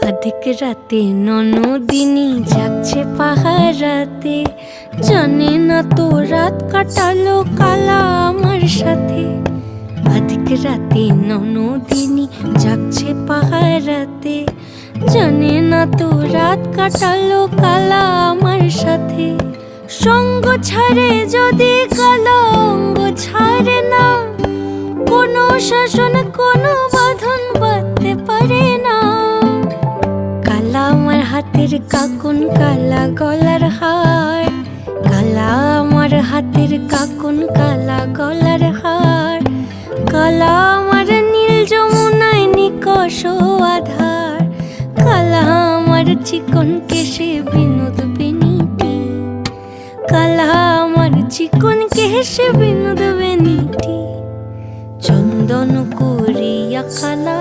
অধিক রাতে ননদিনী যাচ্ছে পাহারাতে, জানে না তো রাত কাটালো কালা আমার সাথে। অধিক রাতে ননদিনী যাচ্ছে পাহারাতে, জানে না তো রাত কাটালো কালা আমার সাথে। সঙ্গ ছাড়ে যদি কালা অঙ্গ ছাড়ে না, কোনো শাসন কোনো বাঁধন বাঁধতে পারে না। কালা আমার হাতের কাকুন কালা গলার হার, কালা আমার হাতের কাকুন কালা গলার হার। কালা আমার নীল যমুনায় নিকষ আধার, কালা আমার চিকন কেশে বিনোদ বেনিটি, কালা আমার চিকন কেশে বিনোদ বেনিটি। চন্দন করিয়া কালা